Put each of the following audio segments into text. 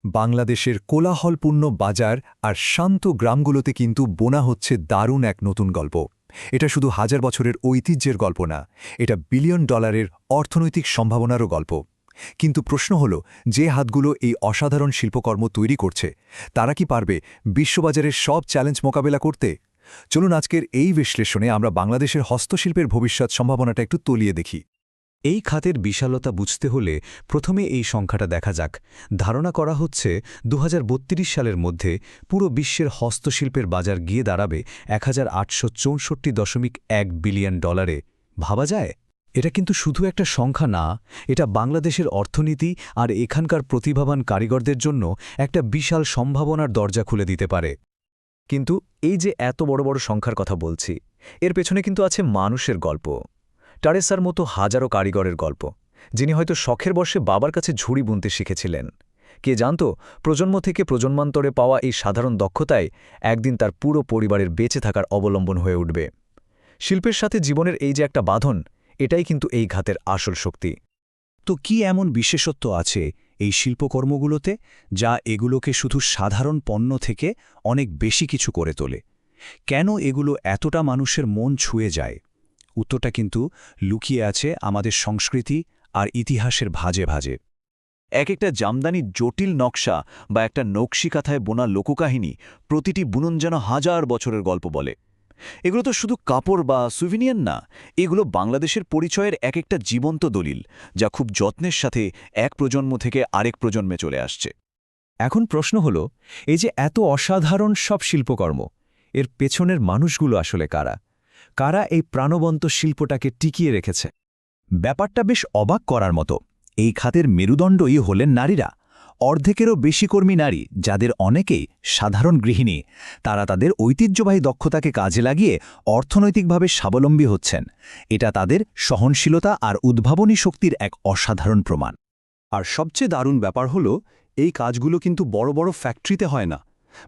বাংলাদেশের কোলাহলপূর্ণ বাজার আর শান্ত গ্রামগুলোতে কিন্তু বোনা হচ্ছে দারুণ এক নতুন গল্প। এটা শুধু হাজার বছরের ঐতিহ্যের গল্প না, এটা বিলিয়ন ডলারের অর্থনৈতিক সম্ভাবনারও গল্প। কিন্তু প্রশ্ন হল, যে হাতগুলো এই অসাধারণ শিল্পকর্ম তৈরি করছে, তারা কি পারবে বিশ্ববাজারের সব চ্যালেঞ্জ মোকাবেলা করতে? চলুন আজকের এই বিশ্লেষণে আমরা বাংলাদেশের হস্তশিল্পের ভবিষ্যৎ সম্ভাবনাটা একটু তলিয়ে দেখি। এই খাতের বিশালতা বুঝতে হলে প্রথমে এই সংখ্যাটা দেখা যাক। ধারণা করা হচ্ছে ২০৩২ সালের মধ্যে পুরো বিশ্বের হস্তশিল্পের বাজার গিয়ে দাঁড়াবে ১,৮৬৪.১ বিলিয়ন ডলারে। ভাবা যায়? এটা কিন্তু শুধু একটা সংখ্যা না, এটা বাংলাদেশের অর্থনীতি আর এখানকার প্রতিভাবান কারিগরদের জন্য একটা বিশাল সম্ভাবনার দরজা খুলে দিতে পারে। কিন্তু এই যে এত বড় বড় সংখ্যার কথা বলছি, এর পেছনে কিন্তু আছে মানুষের গল্প। টারেসার মতো হাজারো কারিগরের গল্প, যিনি হয়তো শখের বর্ষে বাবার কাছে ঝুড়ি বুনতে শিখেছিলেন। কে জানত, প্রজন্ম থেকে প্রজন্মান্তরে পাওয়া এই সাধারণ দক্ষতায় একদিন তার পুরো পরিবারের বেঁচে থাকার অবলম্বন হয়ে উঠবে। শিল্পের সাথে জীবনের এই যে একটা বাঁধন, এটাই কিন্তু এই ঘাতের আসল শক্তি। তো কি এমন বিশেষত্ব আছে এই শিল্পকর্মগুলোতে, যা এগুলোকে শুধু সাধারণ পণ্য থেকে অনেক বেশি কিছু করে তোলে? কেন এগুলো এতটা মানুষের মন ছুঁয়ে যায়? উত্তরটা কিন্তু লুকিয়ে আছে আমাদের সংস্কৃতি আর ইতিহাসের ভাজে ভাজে। এক একটা জামদানি জটিল নকশা বা একটা নকশিকাথায় বোনা লোককাহিনী, প্রতিটি বুনন যেন হাজার বছরের গল্প বলে। এগুলো তো শুধু কাপড় বা সুভিনিয়র না, এগুলো বাংলাদেশের পরিচয়ের এক একটা জীবন্ত দলিল, যা খুব যত্নের সাথে এক প্রজন্ম থেকে আরেক প্রজন্মে চলে আসছে। এখন প্রশ্ন হল, এই যে এত অসাধারণ সব শিল্পকর্ম, এর পেছনের মানুষগুলো আসলে কারা? কারা এই প্রাণবন্ত শিল্পটাকে টিকিয়ে রেখেছে? ব্যাপারটা বেশ অবাক করার মতো। এই খাতের মেরুদণ্ডই হলেন নারীরা। অর্ধেকেরও বেশি কর্মী নারী, যাদের অনেকেই সাধারণ গৃহিণী। তারা তাদের ঐতিহ্যবাহী দক্ষতাকে কাজে লাগিয়ে অর্থনৈতিকভাবে স্বাবলম্বী হচ্ছেন। এটা তাদের সহনশীলতা আর উদ্ভাবনী শক্তির এক অসাধারণ প্রমাণ। আর সবচেয়ে দারুণ ব্যাপার হলো, এই কাজগুলো কিন্তু বড় বড় ফ্যাক্টরিতে হয় না,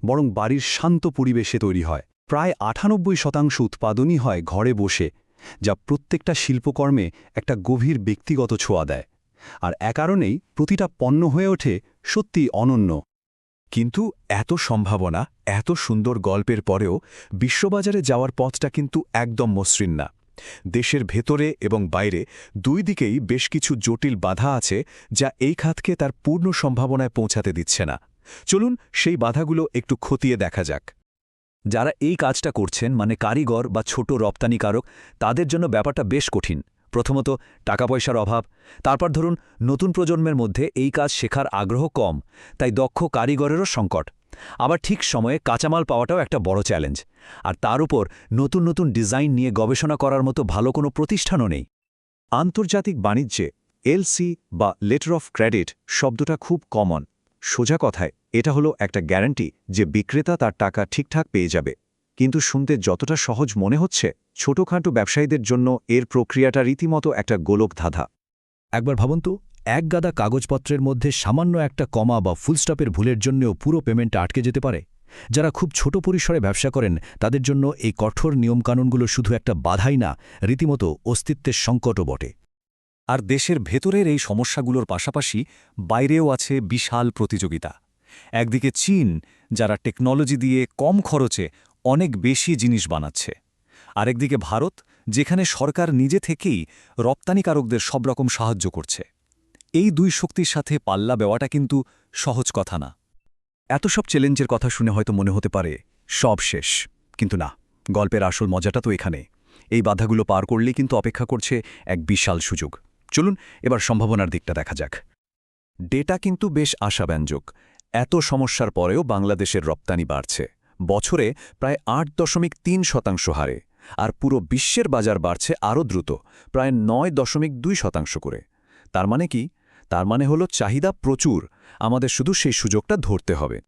বরং বাড়ির শান্ত পরিবেশে তৈরি হয়। প্রায় ৯৮% উৎপাদনই হয় ঘরে বসে, যা প্রত্যেকটা শিল্পকর্মে একটা গভীর ব্যক্তিগত ছোঁয়া দেয়। আর এ কারণেই প্রতিটা পণ্য হয়ে ওঠে সত্যিই অনন্য। কিন্তু এত সম্ভাবনা, এত সুন্দর গল্পের পরেও বিশ্ববাজারে যাওয়ার পথটা কিন্তু একদম মসৃণ না। দেশের ভেতরে এবং বাইরে দুই দিকেই বেশ কিছু জটিল বাধা আছে, যা এই খাতকে তার পূর্ণ সম্ভাবনায় পৌঁছাতে দিচ্ছে না। চলুন সেই বাধাগুলো একটু খতিয়ে দেখা যাক। যারা এই কাজটা করছেন, মানে কারিগর বা ছোট রপ্তানিকারক, তাদের জন্য ব্যাপারটা বেশ কঠিন। প্রথমত টাকা পয়সার অভাব, তারপর ধরুন নতুন প্রজন্মের মধ্যে এই কাজ শেখার আগ্রহ কম, তাই দক্ষ কারিগরেরও সংকট। আবার ঠিক সময়ে কাঁচামাল পাওয়াটাও একটা বড় চ্যালেঞ্জ। আর তার উপর নতুন নতুন ডিজাইন নিয়ে গবেষণা করার মতো ভালো কোনো প্রতিষ্ঠানও নেই। আন্তর্জাতিক বাণিজ্যে এলসি বা লেটার অফ ক্রেডিট শব্দটা খুব কমন। সোজা কথায় এটা হলো একটা গ্যারান্টি যে বিক্রেতা তার টাকা ঠিকঠাক পেয়ে যাবে। কিন্তু শুনতে যতটা সহজ মনে হচ্ছে, ছোটখাটো ব্যবসায়ীদের জন্য এর প্রক্রিয়াটা রীতিমতো একটা গোলক ধাঁধা। একবার ভাবুন তো, এক গাদা কাগজপত্রের মধ্যে সামান্য একটা কমা বা ফুলস্টপের ভুলের জন্যও পুরো পেমেন্টটা আটকে যেতে পারে। যারা খুব ছোট পরিসরে ব্যবসা করেন, তাদের জন্য এই কঠোর নিয়মকানুনগুলো শুধু একটা বাধাই না, রীতিমতো অস্তিত্বের সংকটও বটে। আর দেশের ভেতরের এই সমস্যাগুলোর পাশাপাশি বাইরেও আছে বিশাল প্রতিযোগিতা। একদিকে চীন, যারা টেকনোলজি দিয়ে কম খরচে অনেক বেশি জিনিস বানাচ্ছে। আরেকদিকে ভারত, যেখানে সরকার নিজে থেকেই রপ্তানিকারকদের সব রকম সাহায্য করছে। এই দুই শক্তির সাথে পাল্লা দেওয়াটা কিন্তু সহজ কথা না। এত সব চ্যালেঞ্জের কথা শুনে হয়তো মনে হতে পারে সব শেষ, কিন্তু না, গল্পের আসল মজাটা তো এখানে। এই বাধাগুলো পার করলেই কিন্তু অপেক্ষা করছে এক বিশাল সুযোগ। চলুন এবার সম্ভাবনার দিকটা দেখা যাক। ডেটা কিন্তু বেশ আশাব্যঞ্জক। এত সমস্যার পরেও বাংলাদেশের রপ্তানি বাড়ছে বছরে প্রায় ৮.৩% হারে, আর পুরো বিশ্বের বাজার বাড়ছে আরও দ্রুত, প্রায় ৯.২% করে। তার মানে কি? তার মানে হলো চাহিদা প্রচুর, আমাদের শুধু সেই সুযোগটা ধরতে হবে।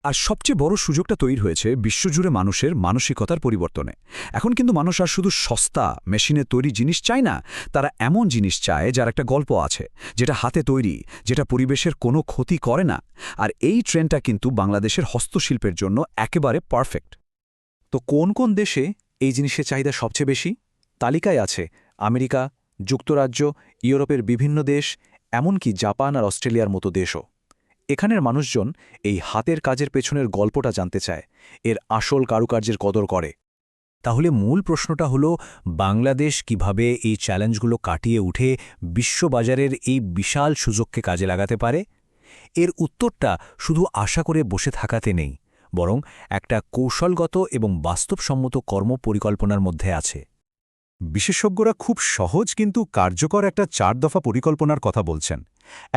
আর সবচেয়ে বড় সুযোগটা তৈরি হয়েছে বিশ্বজুড়ে মানুষের মানসিকতার পরিবর্তনে। এখন কিন্তু মানুষ আর শুধু সস্তা মেশিনে তৈরি জিনিস চায় না, তারা এমন জিনিস চায় যার একটা গল্প আছে, যেটা হাতে তৈরি, যেটা পরিবেশের কোনো ক্ষতি করে না। আর এই ট্রেন্ডটা কিন্তু বাংলাদেশের হস্তশিল্পের জন্য একেবারে পারফেক্ট। তো কোন কোন দেশে এই জিনিসের চাহিদা সবচেয়ে বেশি? তালিকায় আছে আমেরিকা, যুক্তরাজ্য, ইউরোপের বিভিন্ন দেশ, এমনকি জাপান আর অস্ট্রেলিয়ার মতো দেশও। এখানের মানুষজন এই হাতের কাজের পেছনের গল্পটা জানতে চায়, এর আসল কারুকার্যের কদর করে। তাহলে মূল প্রশ্নটা হলো বাংলাদেশ কিভাবে এই চ্যালেঞ্জগুলো কাটিয়ে উঠে বিশ্ববাজারের এই বিশাল সুযোগকে কাজে লাগাতে পারে? এর উত্তরটা শুধু আশা করে বসে থাকাতে নেই, বরং একটা কৌশলগত এবং বাস্তবসম্মত কর্মপরিকল্পনার মধ্যে আছে। বিশেষজ্ঞরা খুব সহজ কিন্তু কার্যকর একটা 4 দফা পরিকল্পনার কথা বলছেন।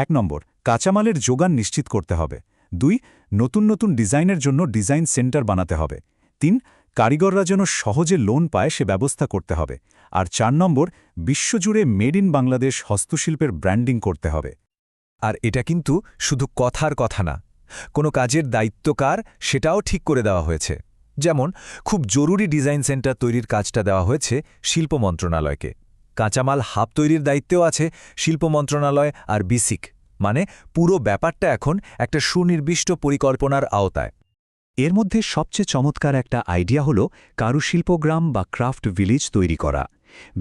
1 নম্বর, কাঁচামালের যোগান নিশ্চিত করতে হবে। 2, নতুন নতুন ডিজাইনের জন্য ডিজাইন সেন্টার বানাতে হবে। 3, কারিগররা যেন সহজে লোন পায় সে ব্যবস্থা করতে হবে। আর 4 নম্বর, বিশ্বজুড়ে মেড ইন বাংলাদেশ হস্তশিল্পের ব্র্যান্ডিং করতে হবে। আর এটা কিন্তু শুধু কথার কথা না, কোনো কাজের দায়িত্ব কার সেটাও ঠিক করে দেওয়া হয়েছে। যেমন খুব জরুরি ডিজাইন সেন্টার তৈরির কাজটা দেওয়া হয়েছে শিল্প মন্ত্রণালয়কে। কাঁচামাল হাব তৈরির দায়িত্বেও আছে শিল্প মন্ত্রণালয় আর বিসিক, মানে পুরো ব্যাপারটা এখন একটা সুনির্দিষ্ট পরিকল্পনার আওতায়। এর মধ্যে সবচেয়ে চমৎকার একটা আইডিয়া হল কারুশিল্পগ্রাম বা ক্রাফট ভিলেজ তৈরি করা।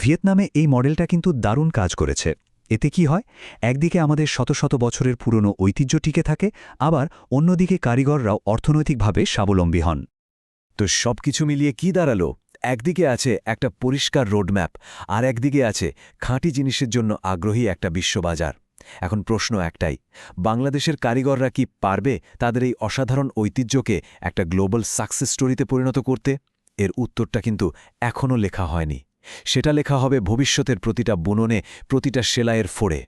ভিয়েতনামে এই মডেলটা কিন্তু দারুণ কাজ করেছে। এতে কি হয়, একদিকে আমাদের শত শত বছরের পুরনো ঐতিহ্য টিকে থাকে, আবার অন্যদিকে কারিগররাও অর্থনৈতিকভাবে স্বাবলম্বী হন। তো সবকিছু মিলিয়ে কি দাঁড়ালো? একদিকে আছে একটা পরিষ্কার রোডম্যাপ, আর একদিকে আছে খাঁটি জিনিসের জন্য আগ্রহী একটা বিশ্ববাজার। এখন প্রশ্ন একটাই, বাংলাদেশের কারিগররা কি পারবে তাদের এই অসাধারণ ঐতিহ্যকে একটা গ্লোবাল সাকসেস স্টোরিতে পরিণত করতে? এর উত্তরটা কিন্তু এখনও লেখা হয়নি। সেটা লেখা হবে ভবিষ্যতের প্রতিটা বুননে, প্রতিটা সেলাইয়ের ফোড়ে।